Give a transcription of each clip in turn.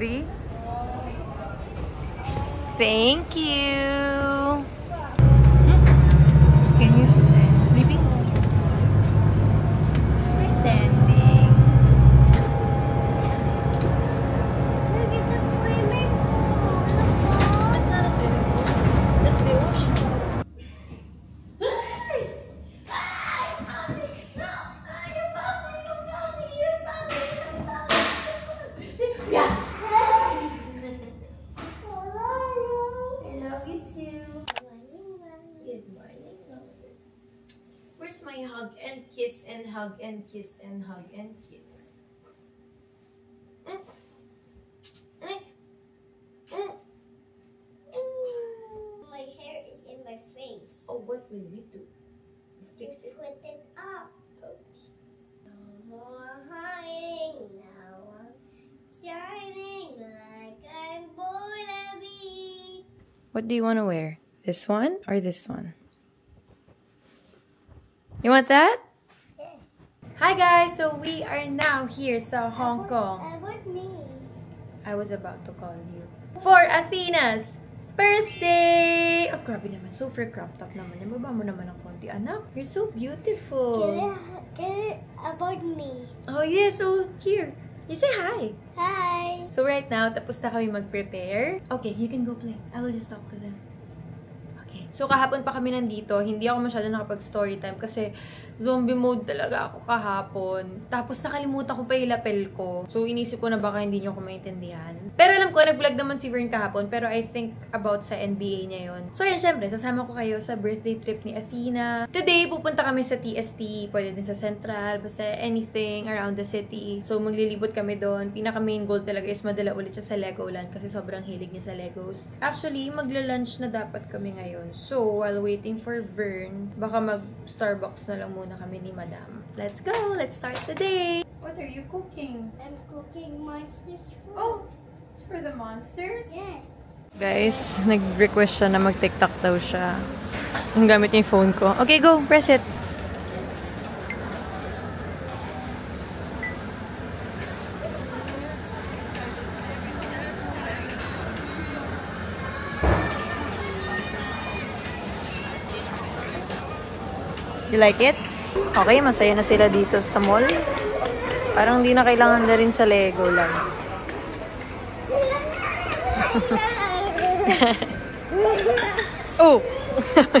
3. Thank you. Can you show them? Sleeping? Pretending. Look at the swimming pool. That's not a swimming pool. That's the ocean. Where's my hug and kiss and hug and kiss and hug and kiss? My hair is in my face. Oh, what will we do? Fix it. Put it up. Okay. No more hiding. Now I'm shining like I'm born to be. What do you want to wear? This one or this one? You want that? Yes. Hi guys! So we are now here sa Hong Kong. I want me. I was about to call you. For Athena's birthday! Oh, grabe naman. Super crop top naman. Nababa mo naman ng konti. Anak, you're so beautiful. Get it about me. Oh yeah, so here. You say hi. Hi. So right now, tapos na kami mag-prepare. Okay, you can go play. I will just talk to them. Okay. So kahapon pa kami nandito. Hindi ako masyado nakapag-story time kasi zombie mode talaga ako kahapon. Tapos nakalimutan ko pa yung lapel ko. So inisip ko na baka hindi nyo ako maintindihan. Pero alam ko, nag-vlog naman si Vern kahapon. Pero I think about sa NBA niya yun. So yan, syempre, sasama ko kayo sa birthday trip ni Athena. Today, pupunta kami sa TST. Pwede din sa Central. Basta anything around the city. So maglilibot kami doon. Pinaka main goal talaga is madala ulit siya sa Legoland. Kasi sobrang hilig niya sa Legos. Actually, magla-lunch na dapat kami ngayon. So while waiting for Vern, baka mag-Starbucks na lang muna kami ni Madam. Let's go! Let's start the day! What are you cooking? I'm cooking monsters food. Oh! It's for the monsters? Yes. Guys, nag-request siya na mag-TikTok daw siya. Ang gamit niya yung phone ko. Okay, go! Press it! You like it? Okay, masaya na sila dito sa mall. Parang hindi na kailangan na rin sa Legoland. Oh! What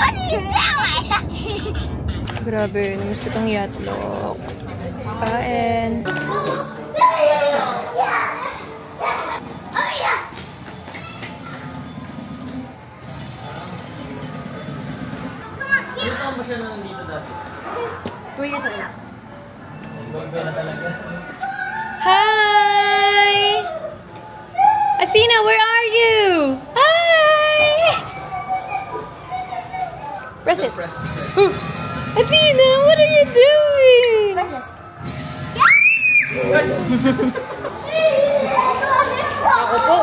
are you doing? Grabe, namiss ko itong yatlok. Kain. Ilan taon ba siya nandito dati? 2 years ago. Iba na talaga. Hi! Athena, where are you? Hi! Press it. Press. Ooh. Athena, what are you doing? What's this? Ako po.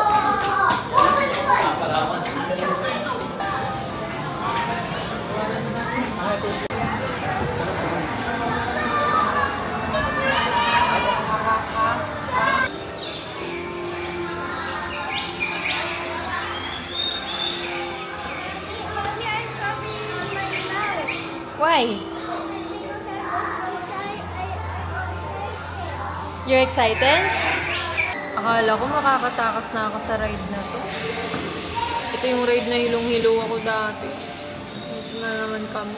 Why? You're excited? Akala ko makakatakas na ako sa ride na to. Ito yung ride na hilong-hilo ako dati. Ito na naman kami.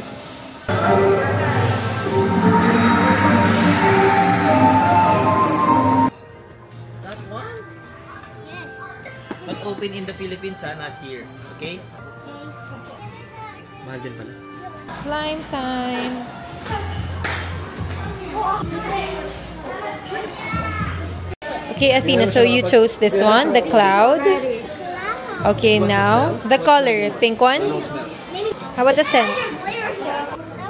That one? Yes. But open in the Philippines, not here. Okay? Mahal din pala. Slime time! Okay, Athena, so you chose this one, the cloud. Okay, now, the color, pink one. How about the scent? I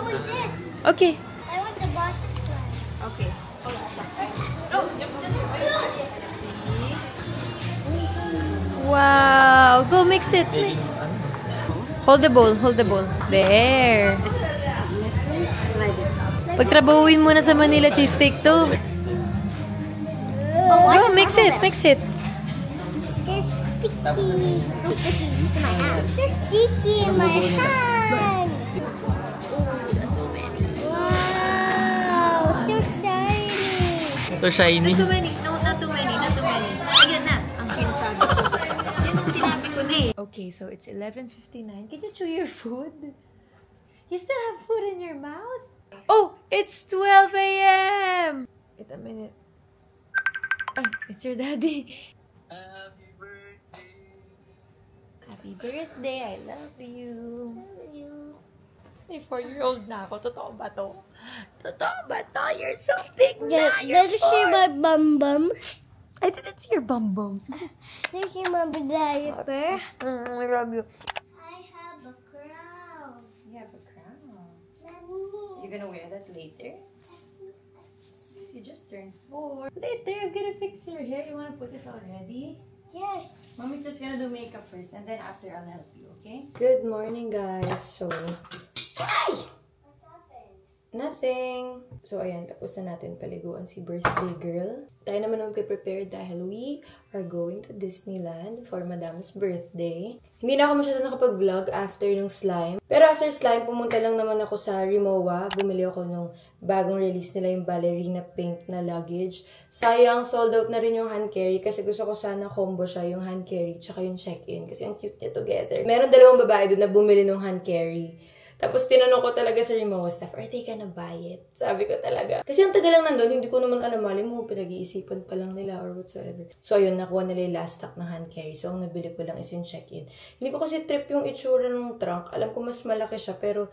want this. Okay. I want the butterfly. Okay. Wow! Go mix it. Mix. Hold the bowl, hold the bowl. There. Pagtrabahuin mo na sa Manila cheesesteak to. Oh, Go, mix it, mix it. They're sticky. So sticky to my hands. They're sticky in my hand. That's so many. Wow, so shiny. So shiny. Not too many. No, not too many. Not too many. Ayan na. Ang sinasabi ko. Yan ang sinabi ko na eh. Okay, so it's 11:59. Can you chew your food? You still have food in your mouth? Oh, it's 12 a.m. Wait a minute. Oh, it's your daddy. Happy birthday. Happy birthday. I love you. May 4-year-old na ako. Totoo ba to? Totoo ba to? You're so big na. You're Did you see my bum bum? I didn't see your bum bum. Did you see my diaper? I love you. I have a crown. You have a crown. Mommy. You're gonna wear that later? You just turned 4. Later, I'm gonna fix your hair. You wanna put it already? Yes. Mommy's just gonna do makeup first, and then after I'll help you, okay? Good morning, guys. So, ay! What happened? Nothing. So, ayan, tapos na natin paliguan si birthday girl. Tayo naman mag-prepare dahil we are going to Disneyland for Madam's birthday. Hindi na ako masyado nakapag-vlog after nung slime. Pero after slime, pumunta lang naman ako sa Rimowa. Bumili ako nung bagong release nila, yung ballerina pink na luggage. Sayang, sold out na rin yung hand carry kasi gusto ko sana combo siya, yung hand carry tsaka yung check-in kasi ang cute niya together. Meron dalawang babae doon na bumili ng hand carry. Tapos tinanong ko talaga sa Rimowa staff, are they gonna buy it? Sabi ko talaga. Kasi ang tagal lang nandun, hindi ko naman alam, mali mo, pinag-iisipan pa lang nila or whatsoever. So ayun, nakuha nila yung last stock ng hand carry. So ang nabili ko lang is yung check-in. Hindi ko kasi trip yung itsura ng trunk. Alam ko mas malaki siya, pero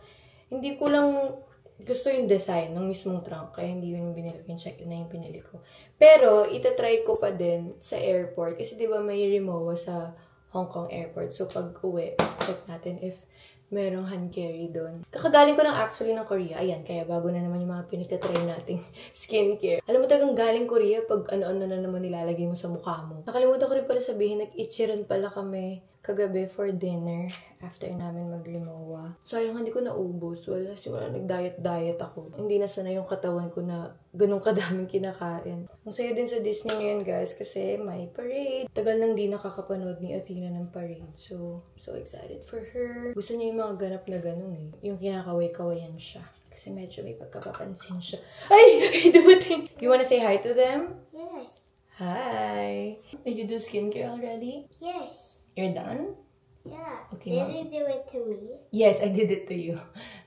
hindi ko lang gusto yung design ng mismong trunk. Kaya hindi yun yung binili ko, yung check-in na yung pinili ko. Pero itatry ko pa din sa airport. Kasi diba may Rimowa sa Hong Kong airport. So pag uwi, check natin if merong hand carry doon. Kakagaling ko ng actually ng Korea. Ayan, kaya bago na naman yung mga pinagtatry nating skincare. Alam mo talagang galing Korea pag ano-ano na naman nilalagay mo sa mukha mo. Nakalimutan ko rin pala sabihin, nag-itchiran pala kami kagabi for dinner after namin mag-Rimowa. Sayang, hindi ko naubos. Wala, nag-diet ako. Hindi na sana yung katawan ko na ganun kadaming kinakain. Ang saya din sa Disney ngayon, guys, kasi may parade. Tagal nang di nakakapanood ni Athena ng parade. So excited for her. Gusto niya yung mga ganap na ganun eh. Yung kinakaway-kawayan siya. Kasi medyo may pagkapapansin siya. Ay! Dumating! You wanna say hi to them? Yes. Hi! Did you do skincare already? Yes. You're done? Yeah. Okay, Did you do it to me? Yes, I did it to you.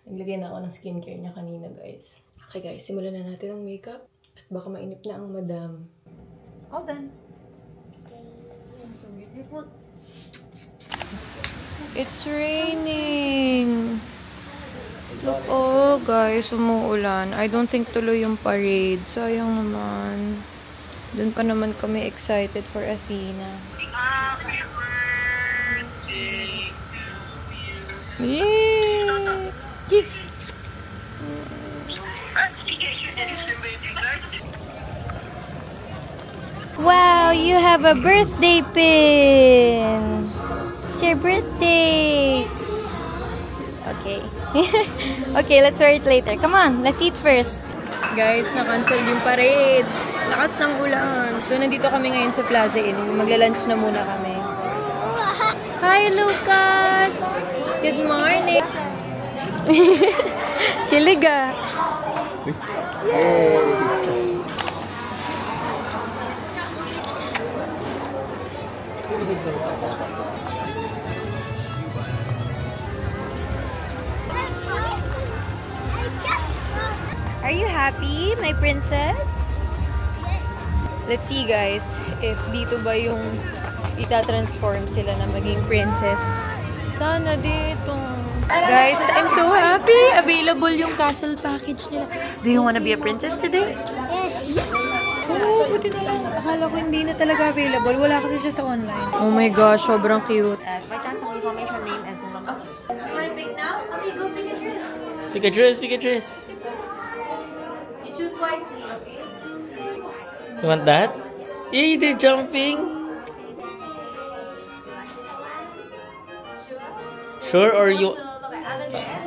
Naglagay na ako ng skincare niya kanina, guys. Okay, guys. Simulan na natin ang makeup. At baka mainip na ang madam. All done. So beautiful. It's raining. Look, oh, guys. Umuulan. I don't think tuloy yung parade. Sayang naman. Doon pa naman kami excited for Athena. Happy birthday to you. Yay! Kiss! Wow, you have a birthday pin! It's your birthday! Okay. Okay, let's wear it later. Come on, let's eat first. Guys, na-cancel yung parade. Lakas ng ulan. So, nandito kami ngayon sa Plaza Inn. Magla-lunch na muna kami. Hi, Lucas! Good morning! Kilig ah! Yay! Are you happy, my princess? Yes. Let's see, guys, if dito ba yung ita-transform sila na maging princess. Sana dito. Guys, I'm so happy! Available yung castle package nila. Do you wanna be a princess today? Yes. Oh, buti na lang. Akala ko hindi na talaga available. Wala kasi siya sa online. Oh my gosh, sobrang cute. By chance, some information, name, and phone number. Okay. You wanna pick now? Okay, go pick a dress. Pick a dress, pick a dress. You choose wisely, okay? You want that? Yay, they're jumping. Sure, or you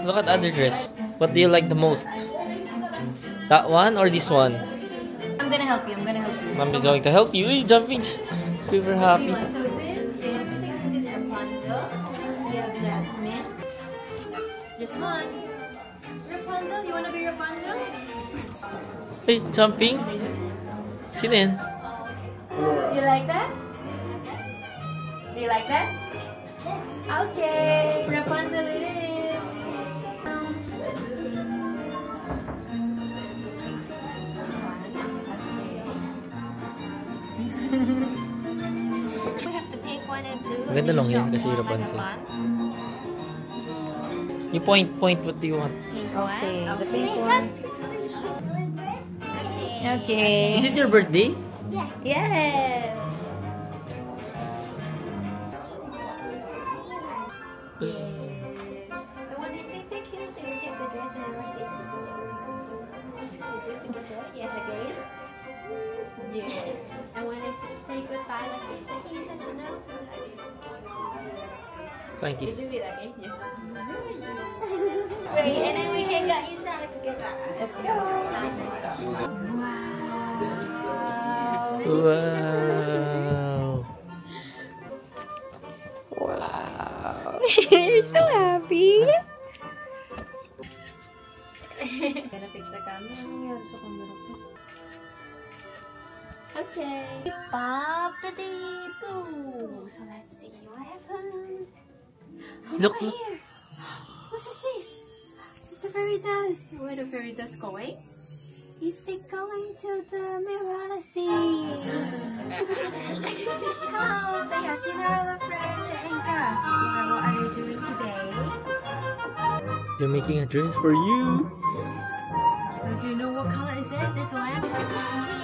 look at other dress. What do you like the most? That one or this one? I'm gonna help you. I'm gonna help you. Mommy's going to help you. You're jumping. Super happy. So this is Rapunzel. We have Jasmine. Just one. Rapunzel, you wanna be Rapunzel? Hey, jumping. Sino yan? You like that? Do you like that? Okay, Rapunzel it is. We have to pick one and blue. Maganda lang yan kasi Rapunzel. You point. What do you want? Okay, the pink one. Okay. Is it your birthday? Yes. And when I say thank you, they will take the dress and wash this. Yes, again. Yes. And when I say goodbye like this, can you touch your nose? Flying kiss. Do it again. Yes. Great, and then we can get you started together. Let's go. Wow. Wow. You're so happy. Gonna fix the camera. Okay. Ba-ba-dee-boo. So let's see what happened. Look. Here. What is this? It's a fairy dust. Where the fairy dust going? Is it going to the mirror sea? Hello, they are Cinderella, French, and Gus. What are they doing today? They're making a dress for you. So do you know what color is it? This one?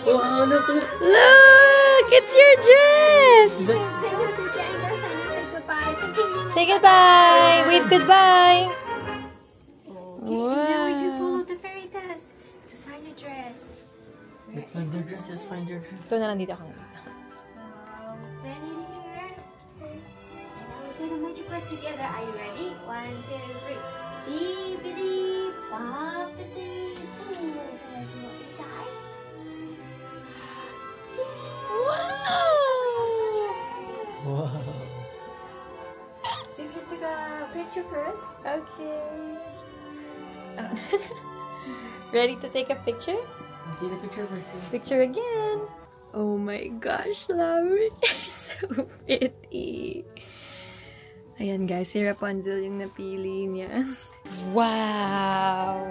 Wow, look. Look, it's your dress. Say with to Gus and say goodbye. Thank you. Say goodbye. Wave goodbye. Okay, and now we can follow the fairy dust to find your dress. Let's find your dress. Let's find your dress. Ito na lang dito ako. So, standing here. And now we say the magic word together. Are you ready? 1, 2, 3. Beep-a-dee, bop-a-dee, boo. So let's see what's inside. Wow. You can take a picture first. Okay. Ready to take a picture? Take a picture first. Picture again. Oh my gosh, love it. So pretty. Ayan guys, si Rapunzel yung napili niya. Wow!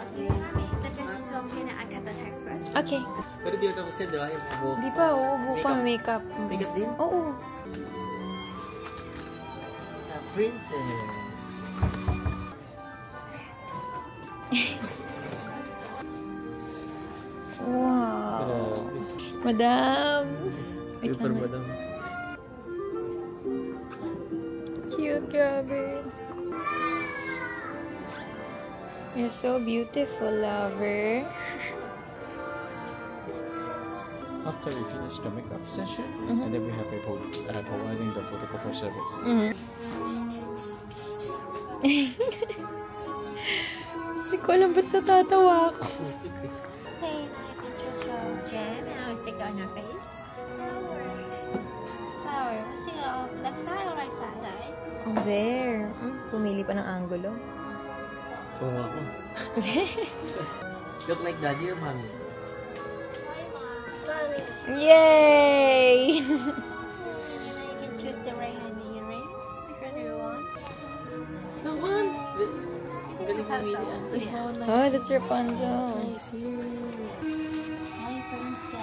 Okay, the dress is okay na. I cut the tag first. Okay. Pero di ba ito kasi, di ba? Yung buhok. Di pa, uubo pa makeup. Makeup din? Oo. The princess. Wow. Grabe. Madam. Wait Super lang. madam. Cute, grabe. You're so beautiful, lover. After we finish the makeup session, and then we have a providing the photographer service. Hindi ko alam ba't natatawa ako. Okay, now you can choose your gem and I will stick it on your face. Flower. Let's see left side or right side? There. Pumili pa ng angulo. Oo ako. Look like daddy or mommy? Yay! And then you can choose the right hand earring. Which one do you want? The one! This is Rapunzel. Oh, that's Rapunzel. Nice here. Hi, princess.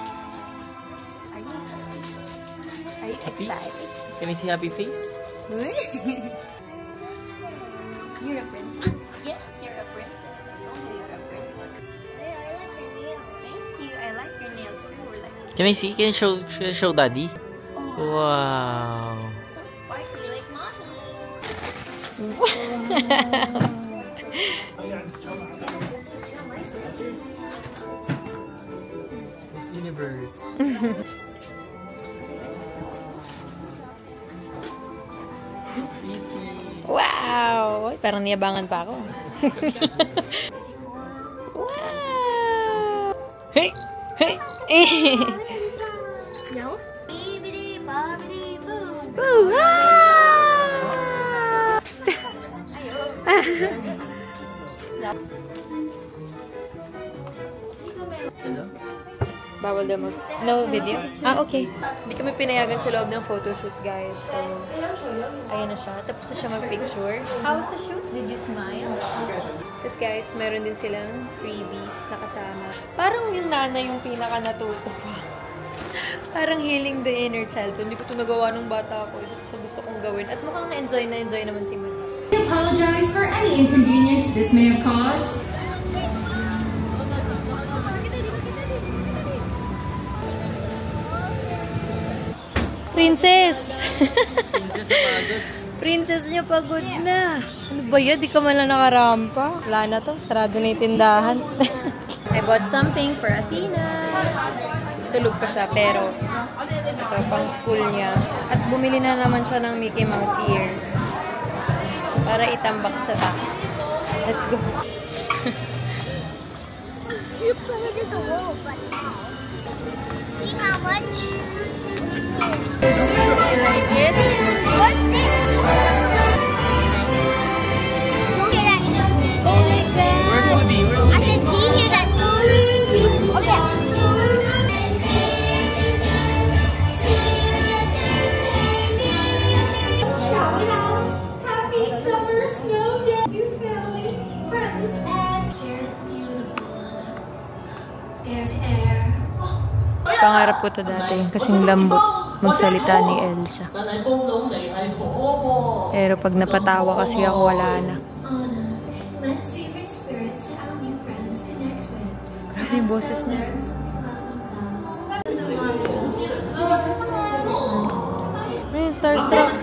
Are you Happy? excited? Can I see happy face? You're a princess. Yes, you're a princess. I told you you're a princess. Hey, I like your nails. Thank you. I like your nails too. We're like Can I see? Can I show daddy? Wow. so sparkly, like mommy. Miss Universe. Wow! Parang niyabangan pa ako. Wow! Hey! Hey! No? Bibbidi bobbidi boo. Boo! Hello? Bawal daw mag... No video? Ah, okay. Hindi kami pinayagan sa loob ng photoshoot, guys. So, ayan na siya. Tapos na siya mag-picture. How was the shoot? Did you smile? Tapos, guys, meron din silang freebies na kasama. Parang yung nanay yung pinaka-natuto ko. Parang healing the inner child. Hindi ko ito nagawa nung bata ako. Isa sa gusto kong gawin. At mukhang na-enjoy naman si Mama. We apologize for any inconvenience this may have caused. Princess! Princess na pagod. Princess niya pagod na. Ano ba yan? Di ka man lang nakarampa. Wala na to. Sarado na yung tindahan. I bought something for Athena. Tulog pa siya, pero ito, pang school niya. At bumili na naman siya ng Mickey Mouse ears. Para itambak sa back. Let's go. You put it in the wall, but see how much? You like it? What's this? Look at that. Oh my god. Where's Woody? I can see here that. Okay. Shout it out! Happy summer snow day to family, friends, and there's air. Pangarap ko to dati. Kasing lambot magsalita ni Elsa. Pero pag napatawa kasi ako, wala na. Let's see your spirits, our new friends connect with. Grabe yung boses niya. Ayun, starstruck.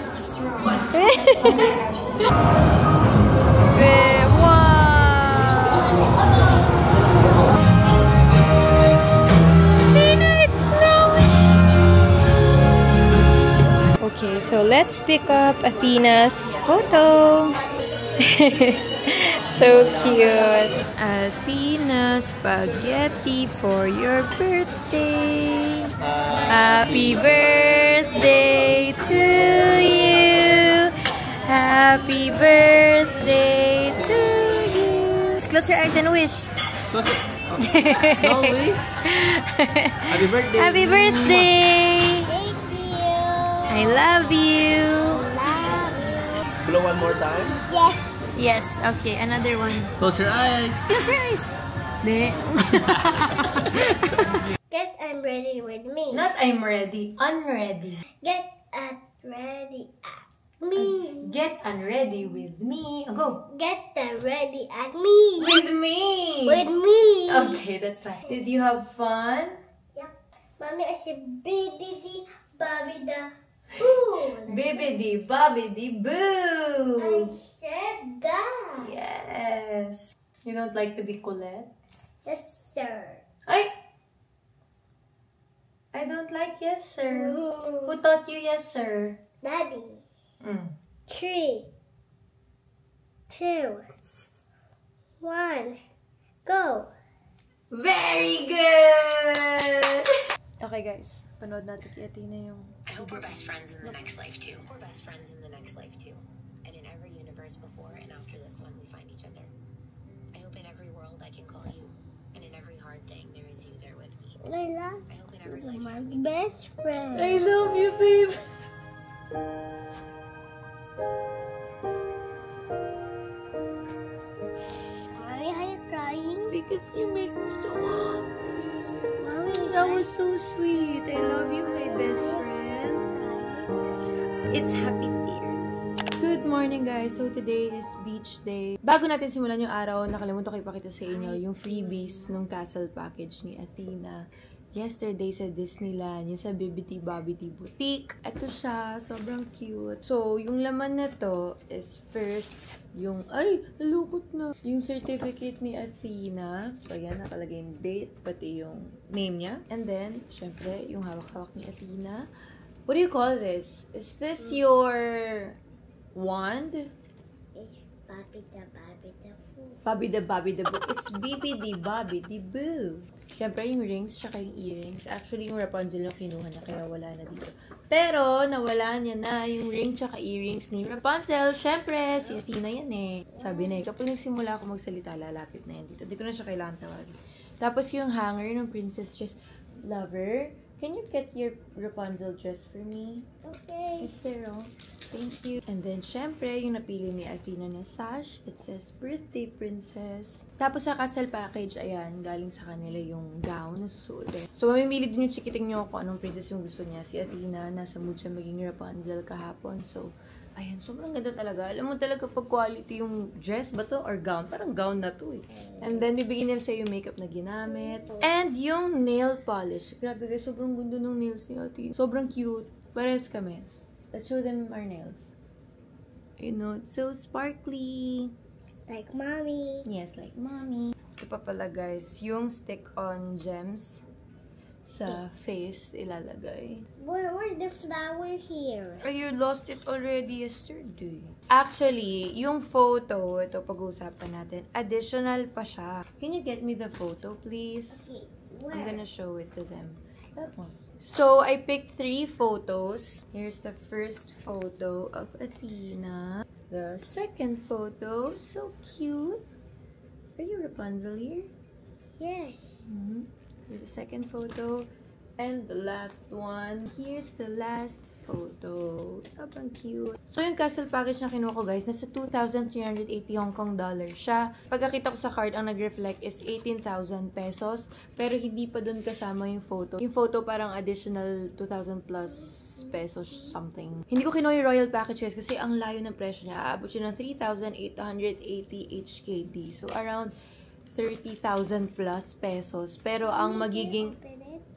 Okay, so let's pick up Athena's photo. So cute. Athena spaghetti for your birthday. Happy birthday to you. Happy birthday to you. Just close your eyes and wish. Close it. No wish. Happy birthday. Happy birthday. Thank you. I love you. Blow one more time. Yes. Yes, okay, another one. Close your eyes. Close your eyes. De. Get ready with me. Not I'm ready, unready. Get ready at me. Get unready with me. Oh, go. Get ready at me. With me. With me. Okay, that's fine. Did you have fun? Yep. Mommy, I said bididi babida boo. Bibbidi bobbidi I boo. said that. Yes. You don't like to be Colette? Yes, sir. I don't like yes, sir. Who taught you yes, sir? Daddy. Mm. 3, 2, 1, go. Very good! Okay guys, panood natin kay Athena yung... I hope we're best friends in the next life too. We're best friends in the next life too. And in every universe before and after this one, we find each other. I hope in every world I can call you. And in every hard thing, there is you there with me. Layla, I hope in every you're my lifetime. best friend. I love you, babe! Mommy, are you crying? Because you make me so happy. Mommy, That was so sweet. I love you, my best friend. It's happy tears. Good morning, guys. So, today is beach day. Bago natin simulan yung araw, nakalimutan ko ipakita sa inyo yung freebies ng castle package ni Athena. Yesterday sa Disneyland, yung sa Bibbidi Bobbidi Boutique. Ito siya. Sobrang cute. So, yung laman na to is first yung, ay, nalukot na. Yung certificate ni Athena. So, yan, nakalagay yung date, pati yung name niya. And then, syempre, yung hawak-hawak ni Athena. What do you call this? Is this your wand? Bobby the Boo. It's Bibi the Boo. Siyempre, yung rings, tsaka yung earrings. Actually, yung Rapunzel yung kinuha na, kaya wala na dito. Pero, nawala niya na yung ring tsaka earrings ni Rapunzel. Siyempre, si Athena yan eh. Sabi na eh, kapag nagsimula ako magsalita, lalapit na yan dito. Hindi ko na siya kailangan tawagin. Tapos yung hanger ng princess dress. Lover, can you get your Rapunzel dress for me? Okay. It's there, oh. Thank you. And then, syempre, yung napili ni Athena na sash. It says, Birthday Princess. Tapos sa castle package, ayan, galing sa kanila yung gown na susuotin. So, mamimili din yung chikiting nyo kung anong princess yung gusto niya. Si Athena, nasa mood siya maging Rapunzel kahapon. So, ayan, sobrang ganda talaga. Alam mo talaga pag quality yung dress ba to or gown? Parang gown na to eh. And then, bibigyan nila sa'yo yung makeup na ginamit. And yung nail polish. Grabe guys, sobrang ganda ng nails ni Athena. Sobrang cute. Pares kami. Let's show them our nails. You know, it's so sparkly. Like mommy. Yes, like mommy. Ito pa pala guys, yung stick-on gems sa face ilalagay. Where's the flower here? Oh, you lost it already yesterday. Actually, yung photo, ito pag-uusapan natin, additional pa siya. Can you get me the photo, please? Okay, I'm where? gonna show it to them. That one. So, I picked 3 photos. Here's the first photo of Athena. The second photo, so cute. Are you Rapunzel here? Yes. Here's the second photo. And the last one. Here's the last photo. Sobrang cute. So, yung castle package na kinuha ko, guys, nasa 2,380 Hong Kong dollars siya. Pagkakita ko sa card, ang nag-reflect is 18,000 pesos. Pero hindi pa dun kasama yung photo. Yung photo parang additional 2,000 plus pesos something. Hindi ko kinuha yung royal package, guys, kasi ang layo ng presyo niya. Aabot siya ng 3,880 HKD. So, around 30,000 plus pesos. Pero ang magiging...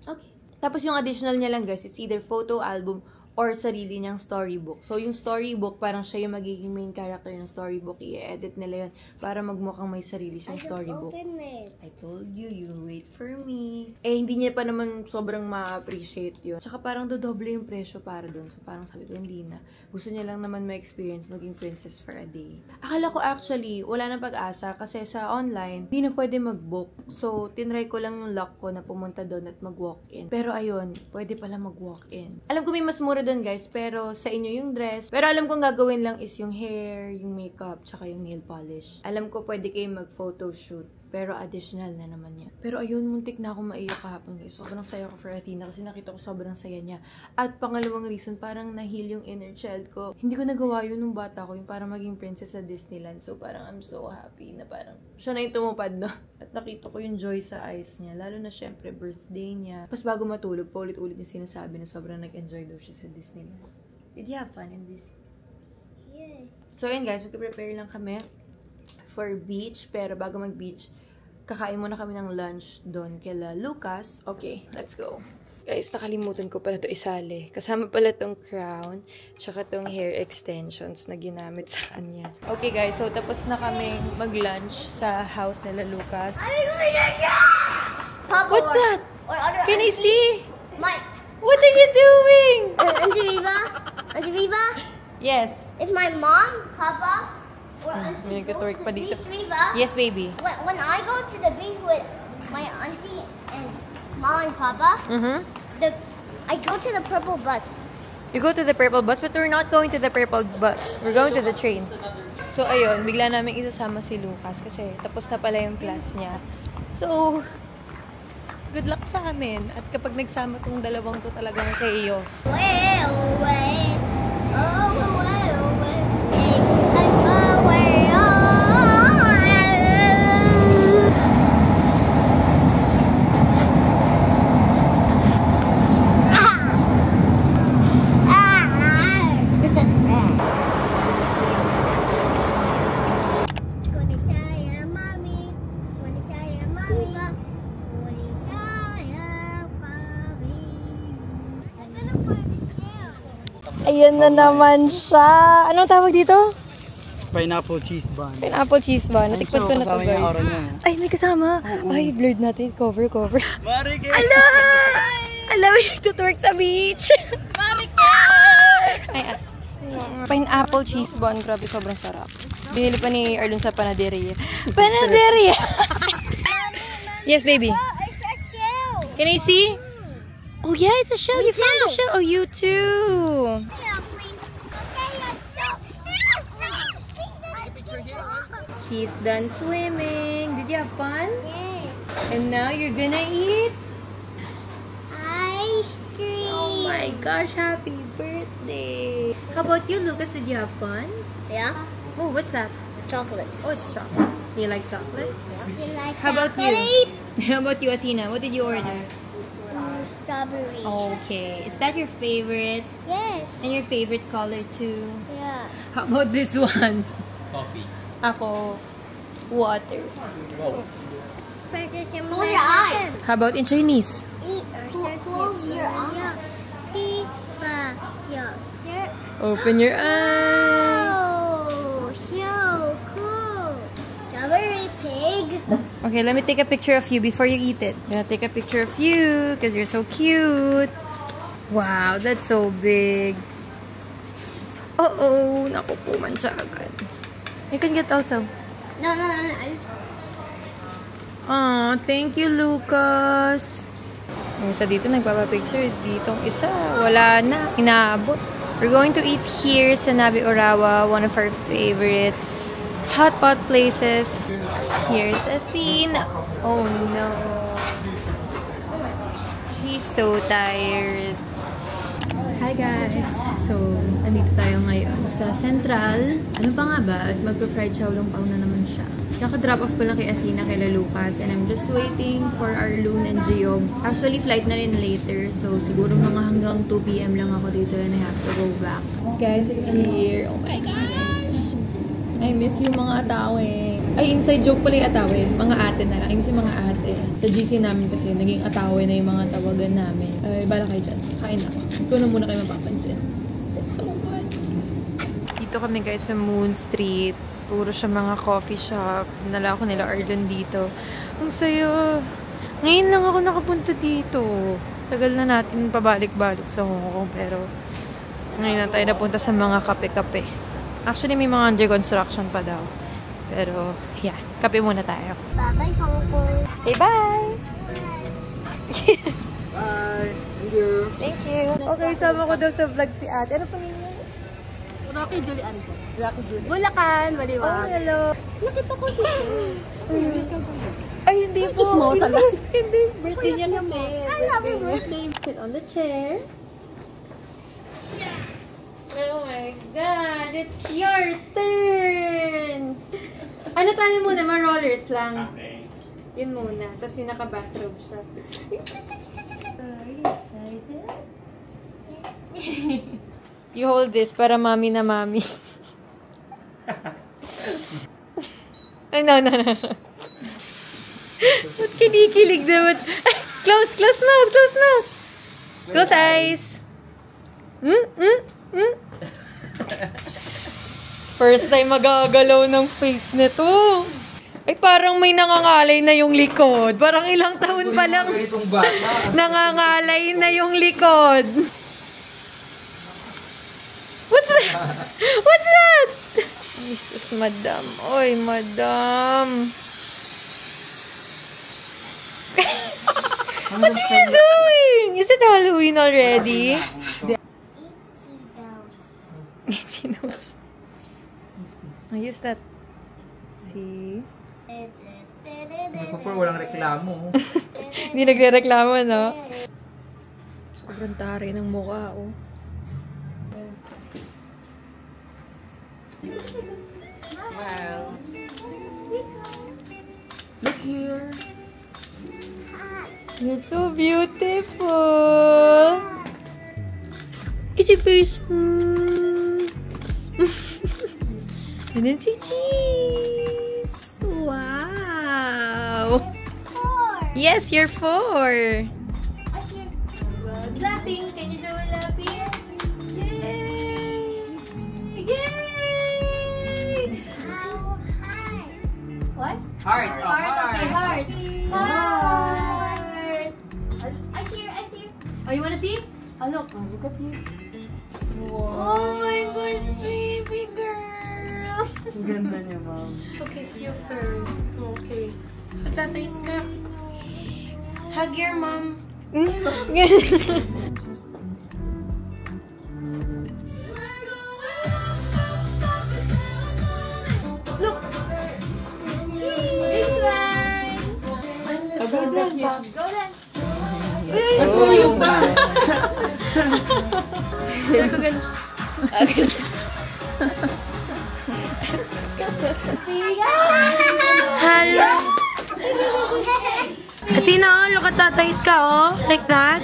Okay. Tapos yung additional niya lang guys, it's either photo album or sarili niyang storybook. So yung storybook, parang siya yung magiging main character ng storybook. I-edit nila yun para magmukhang may sarili siyang storybook. Open it. I told you, you wait for me. Eh, hindi niya pa naman sobrang ma-appreciate yun. Tsaka parang dodoble yung presyo para dun. So parang sabi ko, hindi na. Gusto niya lang naman ma-experience maging princess for a day. Akala ko actually, wala nang pag-asa kasi sa online, hindi na pwede mag-book. So, tinry ko lang yung luck ko na pumunta doon at mag-walk-in. Pero ayun, pwede pala mag-walk-in. Alam ko may mas mura doon guys, pero sa inyo yung dress. Pero alam kong gagawin lang is yung hair, yung makeup, tsaka yung nail polish. Alam ko pwede kayo mag-photoshoot. Pero additional na naman niya. Pero ayun, muntik na akong maiyak kahapon guys. Sobrang saya ko for Athena kasi nakita ko sobrang saya niya. At pangalawang reason, parang na-heal yung inner child ko. Hindi ko nagawa yun nung bata ko, yung parang maging princess sa Disneyland. So parang I'm so happy na parang siya na yung tumupad, no? At nakita ko yung joy sa eyes niya. Lalo na syempre, birthday niya. Pas bago matulog, paulit-ulit niya sinasabi na sobrang nag-enjoy daw siya sa Disneyland. Did you have fun in Disney? Yes. So yun guys, mag-prepare lang kami for beach. Pero bago mag-beach, kakain muna kami ng lunch doon kila Lucas. Okay, let's go. Guys, nakalimutan ko pala ito isali. Kasama pala tong crown, tsaka tong hair extensions na ginamit sa kanya. Okay guys, so tapos na kami mag-lunch sa house nila Lucas. Papa, What's that? Can I see? My What are you doing? Auntie Yes. Is my mom, Papa, or Auntie go to pa the dito. beach, Riva? Yes, baby. When I go to the beach with my auntie and mom and Papa, I go to the purple bus. You go to the purple bus, but we're not going to the purple bus. We're going to the train. So, ayun, bigla namin isasama si Lucas kasi tapos na pala yung class niya. So, good luck sa amin. At kapag nagsama tong dalawang to talagang chaos. Ayan na naman siya. Anong tawag dito? Pineapple cheese bun. Pineapple cheese bun. Natikpan ko na to, guys. Ay, may kasama. Ay, blurred natin. Cover. Marike! Alam mo yung tutwork sa beach. Marike! Ay, pineapple cheese bun. Grabe, sobrang sarap. Binili pa ni Arlon sa panaderia. Panaderia! Yes, baby. It's a shell. Can I see? Oh, yeah, it's a shell. You found the shell. Oh, you too. Yeah, please. Okay, let's go. She's done swimming. Did you have fun? Yes. And now you're gonna eat? Ice cream. Oh my gosh, happy birthday. How about you, Lucas? Did you have fun? Yeah. Oh, what's that? Chocolate. Oh, it's chocolate. Do you like chocolate? You like How about you? chocolate? How about you, Athena? What did you order? Strawberry. Okay. Is that your favorite? Yes. And your favorite color too? Yeah. How about this one? Coffee. Ako, water. Close your eyes. How about in Chinese? Close your eyes. Open your eyes. Oh, so cool. Strawberry pig. Okay, let me take a picture of you before you eat it. I'm gonna take a picture of you because you're so cute. Wow, that's so big. Uh-oh, nakupuman siya agad. You can get also. No. I just... Aw, thank you, Lucas. Yung isa dito, nagpapapicture. Ditong isa, wala na. Inaabot. We're going to eat here sa Nabi Orawa, one of our favorite hot pot places. Here's Athena. Oh, no. She's so tired. Hi, guys. So, andito tayo ngayon sa Central. Ano pa nga ba? At magpa-fried xiaolong pao na naman siya. Kaka-drop off ko lang kay Athena, kay Lucas, and I'm just waiting for our Loon and Giob. Actually, flight na rin later, so siguro mga hanggang 2 PM lang ako dito and I have to go back. Guys, it's here. Oh my gosh! I miss yung mga atawe. Ay, inside joke pala yung atawe. Mga ate na lang. I miss yung mga ate. Sa GC namin kasi, naging atawe na yung mga tawagan namin. Ay, bala kayo dyan. Kain ako. Ikaw na muna kayo mapapansin. It's so good. Dito kami guys sa Moon Street. Puro siya mga coffee shop. Nala ako nila Arlon dito. Ang saya. Ngayon lang ako nakapunta dito. Tagal na natin pabalik-balik sa Hong Kong. Pero ngayon na tayo napunta sa mga kape-kape. Actually, may mga under construction pa daw. Pero, yeah. Kape muna tayo. Bye-bye, Hong Kong. Say bye! Bye. Thank you. Thank you. Okay, sama ko daw sa vlog si ate. Ano po ninyo? Rocky Julian po. Rocky Julian. Bulacan, Baliwag. Oh, hello. Nakita ko si Ay, hindi po. Chismosa lang. Hindi. Birthday niya kasi. Ay, happy birthday. Sit on the chair. Oh my God. It's your turn. Ano tayo muna? Ma-rollers lang. Yun muna. Tapos yung naka-bathrobe siya. Are you excited? You hold this para mami na mami. Ay, no. Ba't kinikilig naman? Ay, close mouth, close mouth. Close eyes. First time magagalaw ng face nito. Ay, parang may nangangalay na yung likod. Parang ilang taon pa lang nangangalay na yung likod. What's that? What's that? Jesus, madam. Oy, madam. What are you doing? Is it Halloween already? Itchy nose. I use that. See? Nagpo-for walang reklamo. Hindi nagre-reklamo, no? Sobrang tari ng mukha, oh. Smile. Look here. You're so beautiful. Kiss your face. And then say cheese. Wow. 4. Yes, you're 4. Clapping. Can you show a lapping? Yay! Yay! How high? What? Heart. Heart. Okay, heart. Heart. I see her. Oh, you wanna see? Oh, look. Oh, look at you. Oh my God, baby girl. Ang ganda niya, ma'am. To kiss you first. Okay. Tatayos ka. Hug your mom. Look! Big slides! Go dance, Bob. Go dance! Oh, yung Hello! Athena, look at tatayos ka, oh. Like that.